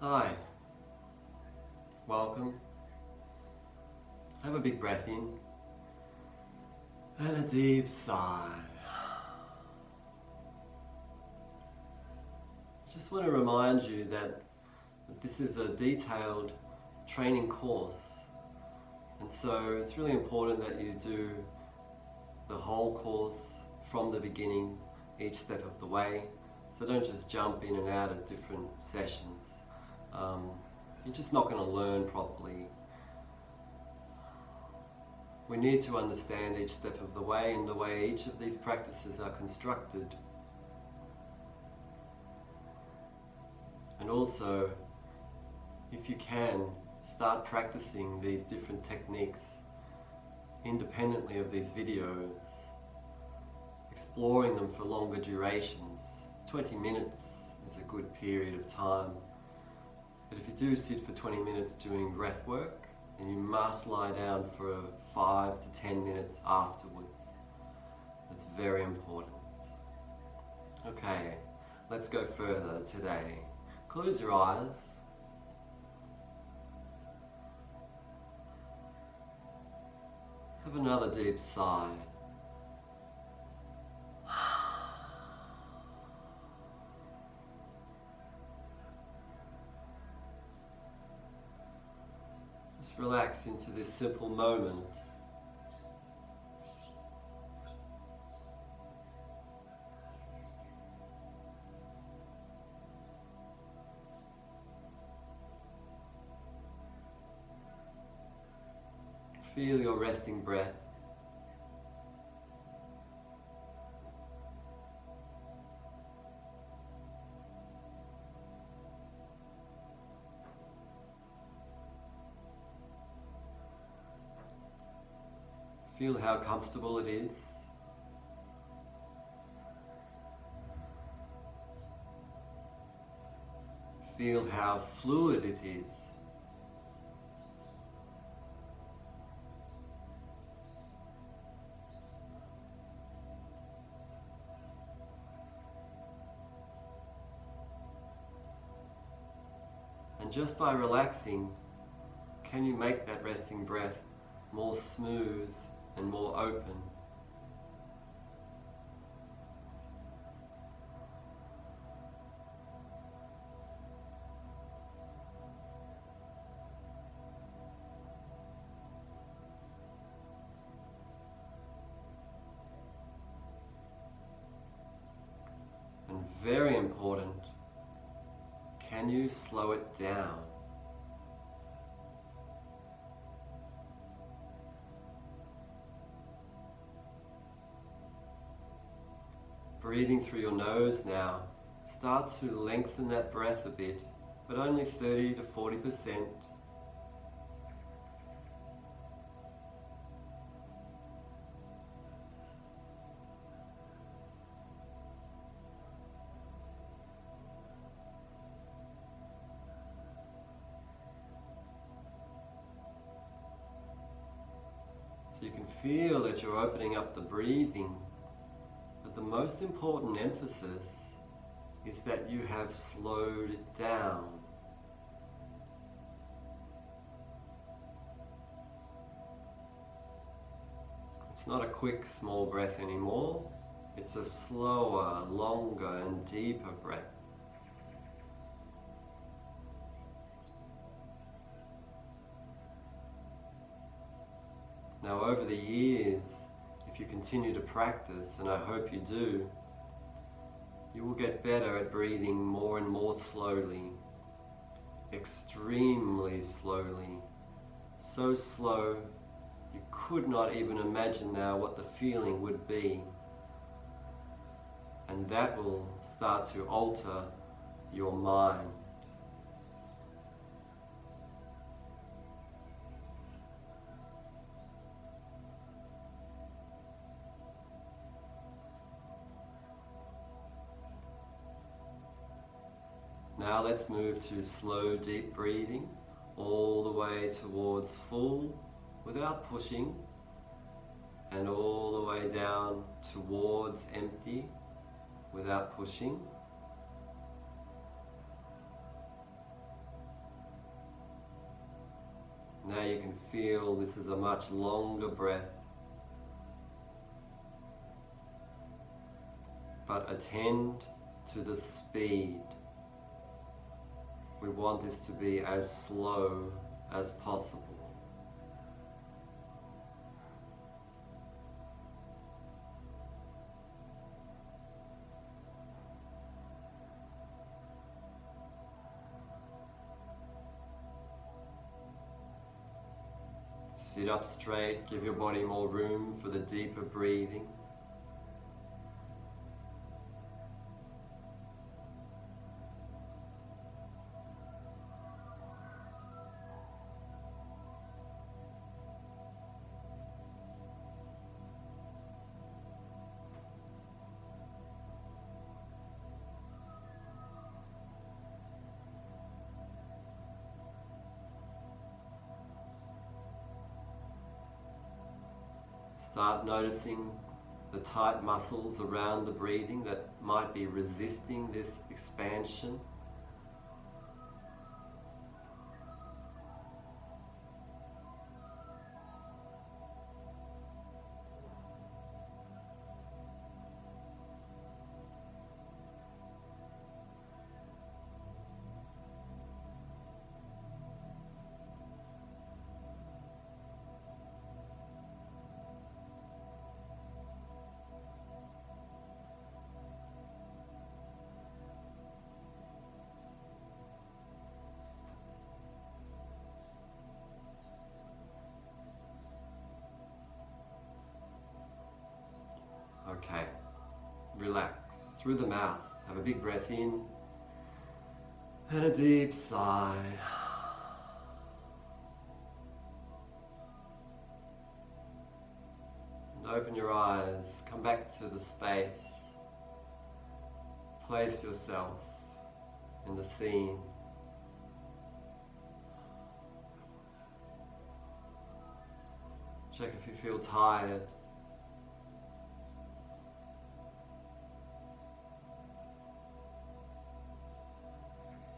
Hi, welcome. Have a big breath in and a deep sigh. I just want to remind you that this is a detailed training course, and so it's really important that you do the whole course from the beginning, each step of the way. So don't just jump in and out at different sessions. You're just not going to learn properly. We need to understand each step of the way and the way each of these practices are constructed. And also, if you can, start practicing these different techniques independently of these videos, exploring them for longer durations. 20 minutes is a good period of time. But if you do sit for 20 minutes doing breath work, then you must lie down for 5 to 10 minutes afterwards. That's very important. Okay, let's go further today. Close your eyes. Have another deep sigh. Just relax into this simple moment. Feel your resting breath. Feel how comfortable it is. Feel how fluid it is. And just by relaxing, can you make that resting breath more smooth and more open? And very important, can you slow it down? Breathing through your nose now, start to lengthen that breath a bit, but only 30 to 40%. So you can feel that you're opening up the breathing, but the most important emphasis is that you have slowed it down. It's not a quick, small breath anymore. It's a slower, longer, and deeper breath. Now, over the years, if you continue to practice, and I hope you do, you will get better at breathing more and more slowly, extremely slowly, so slow you could not even imagine now what the feeling would be. And that will start to alter your mind. Now let's move to slow, deep breathing, all the way towards full without pushing, and all the way down towards empty without pushing. Now you can feel this is a much longer breath, but attend to the speed. We want this to be as slow as possible. Sit up straight, give your body more room for the deeper breathing. Start noticing the tight muscles around the breathing that might be resisting this expansion. Okay, relax through the mouth. Have a big breath in and a deep sigh. And open your eyes, come back to the space. Place yourself in the scene. Check if you feel tired.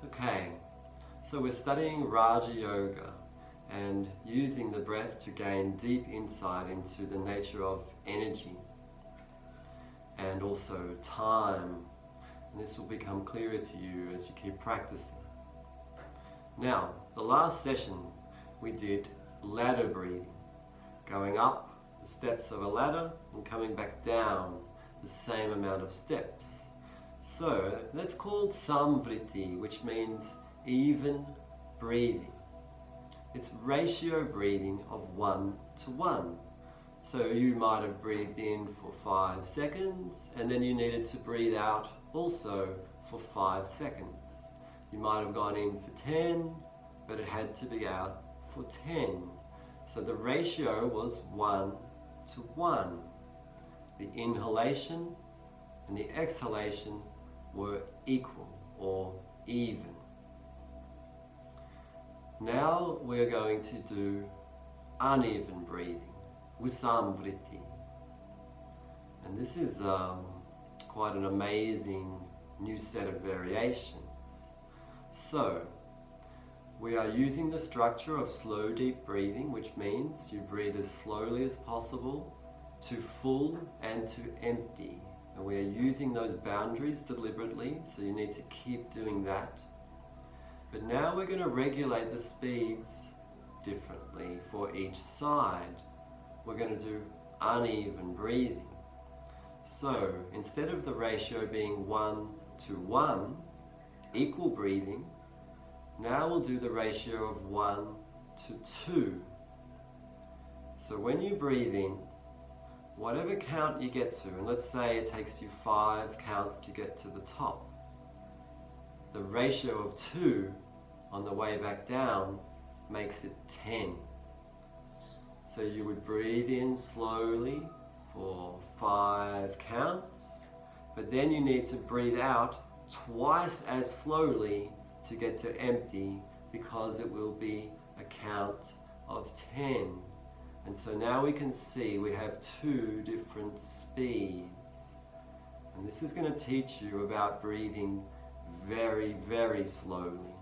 Okay, so we're studying Raja Yoga and using the breath to gain deep insight into the nature of energy and also time. And this will become clearer to you as you keep practicing. Now, the last session we did ladder breathing, going up the steps of a ladder and coming back down the same amount of steps. So that's called samvriti, which means even breathing. It's ratio breathing of 1 to 1. So you might have breathed in for 5 seconds and then you needed to breathe out also for 5 seconds. You might have gone in for 10, but it had to be out for 10. So the ratio was 1 to 1. The inhalation and the exhalation were equal or even. Now we're going to do uneven breathing, visamvriti. And this is quite an amazing new set of variations. So we are using the structure of slow deep breathing, which means you breathe as slowly as possible to full and to empty. And we are using those boundaries deliberately, so you need to keep doing that. But now we're going to regulate the speeds differently for each side. We're going to do uneven breathing. So instead of the ratio being 1 to 1, equal breathing, now we'll do the ratio of 1 to 2. So when you breathe in, whatever count you get to, and let's say it takes you 5 counts to get to the top, the ratio of 2 on the way back down makes it 10. So you would breathe in slowly for 5 counts, but then you need to breathe out twice as slowly to get to empty, because it will be a count of 10. And so now we can see we have 2 different speeds. And this is going to teach you about breathing very, very slowly.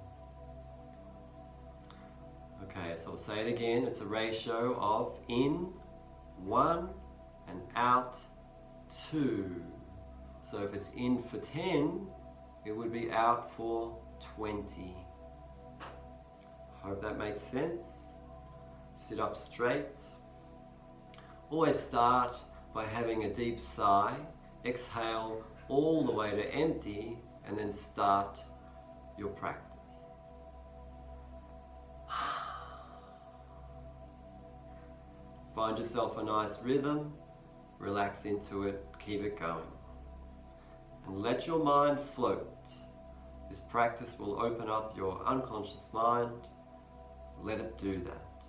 Okay, so I'll say it again. It's a ratio of in 1 and out 2. So if it's in for 10, it would be out for 20. Hope that makes sense. Sit up straight. Always start by having a deep sigh. Exhale all the way to empty and then start your practice. Find yourself a nice rhythm, relax into it, keep it going. And let your mind float. This practice will open up your unconscious mind. Let it do that.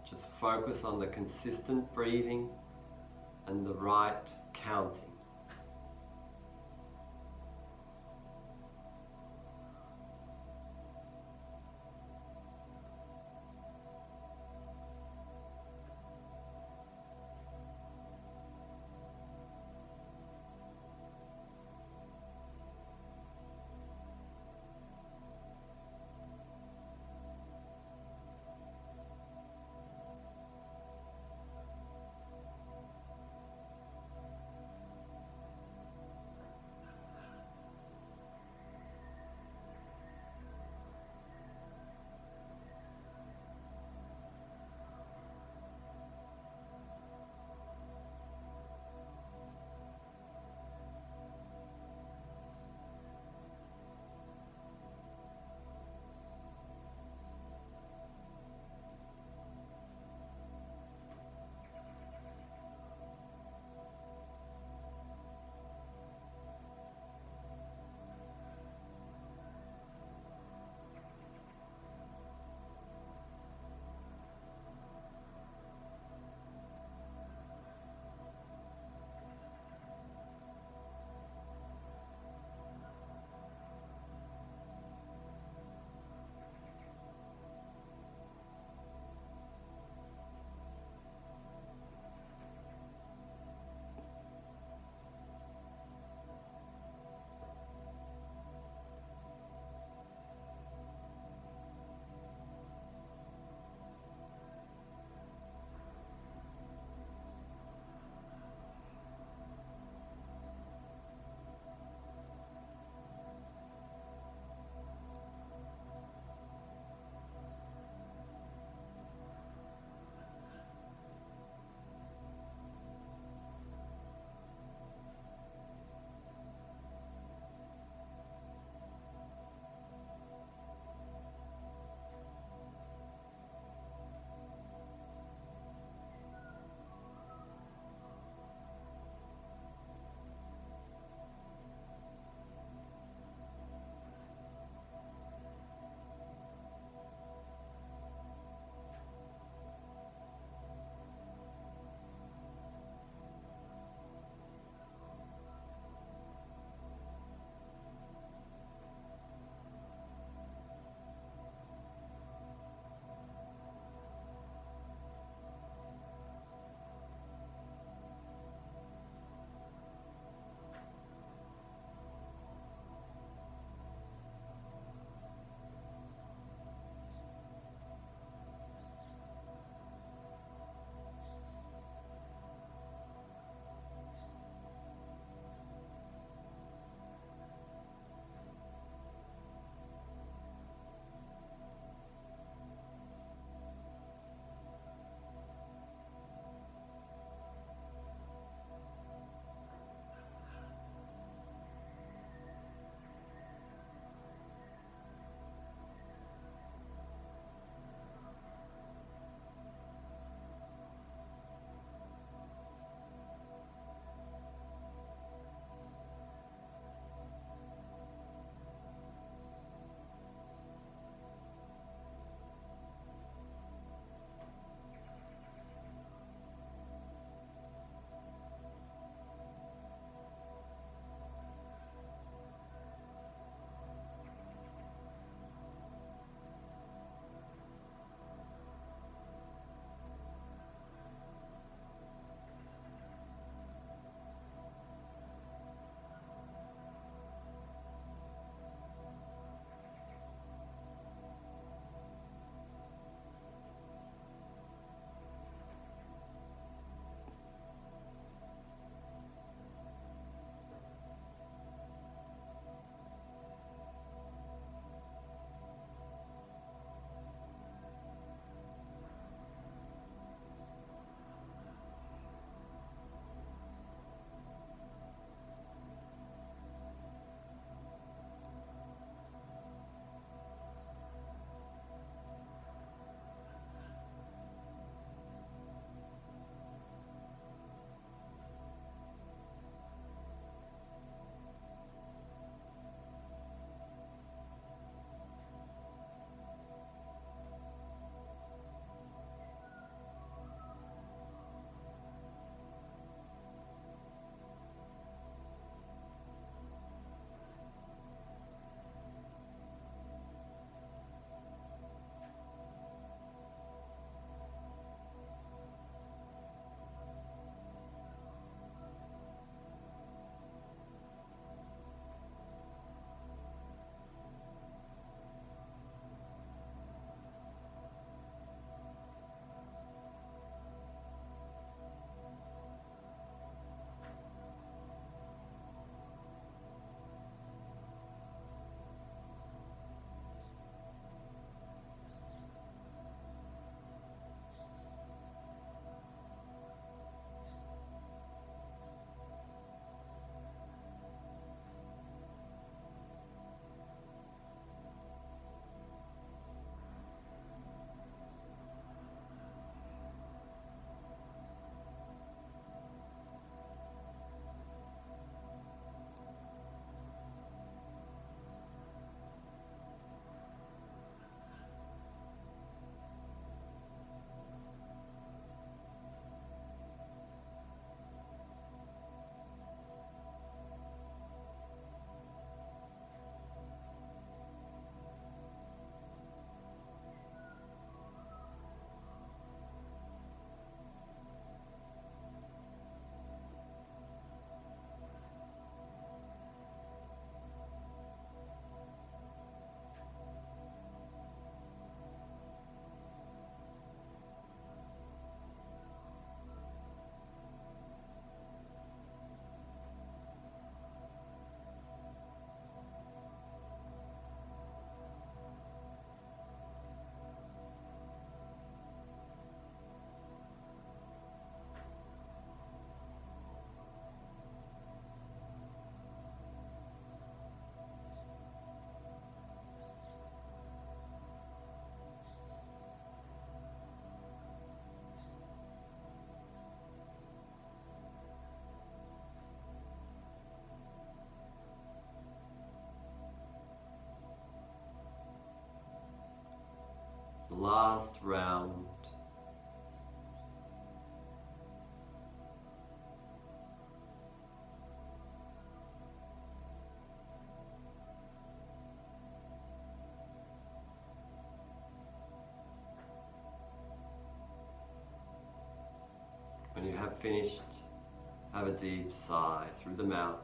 Just focus on the consistent breathing and the right counting. last round. When you have finished, have a deep sigh through the mouth.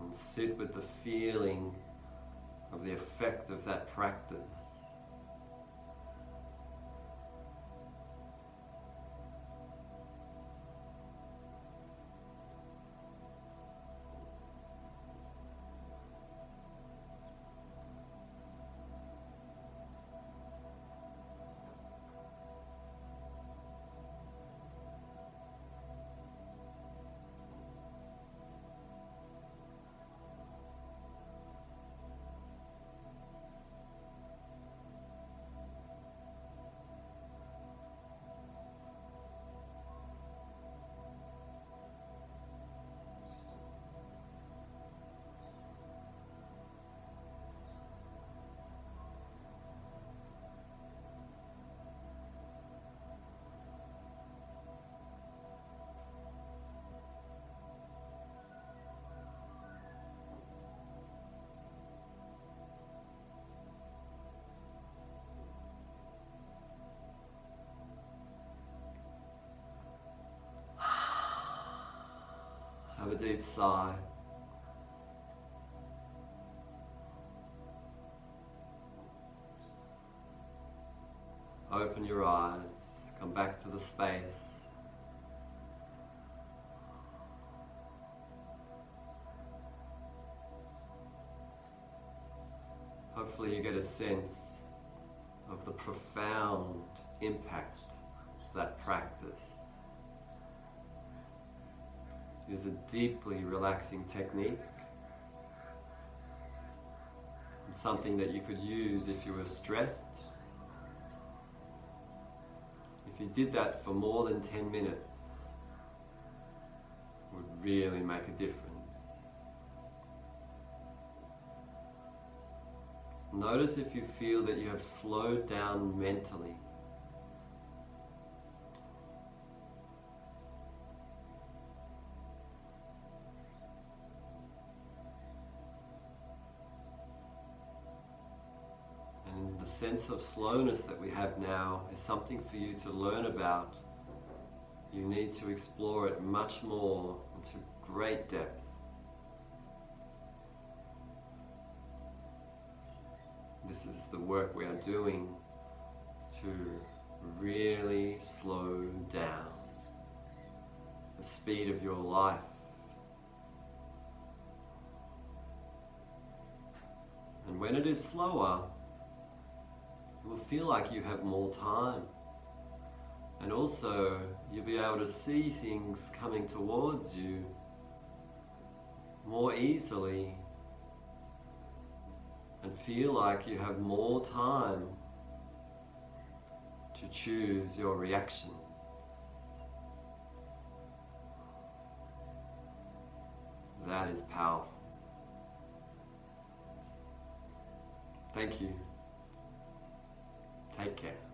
And sit with the feeling of the effect of that practice. Have a deep sigh. Open your eyes, come back to the space. Hopefully you get a sense of the profound impact of that practice. It is a deeply relaxing technique, and something that you could use if you were stressed. If you did that for more than 10 minutes, it would really make a difference. Notice if you feel that you have slowed down mentally. And the sense of slowness that we have now is something for you to learn about. You need to explore it much more into great depth. This is the work we are doing to really slow down the speed of your life. And when it is slower, it will feel like you have more time. And also, you'll be able to see things coming towards you more easily and feel like you have more time to choose your reactions. That is powerful. Thank you. Take care.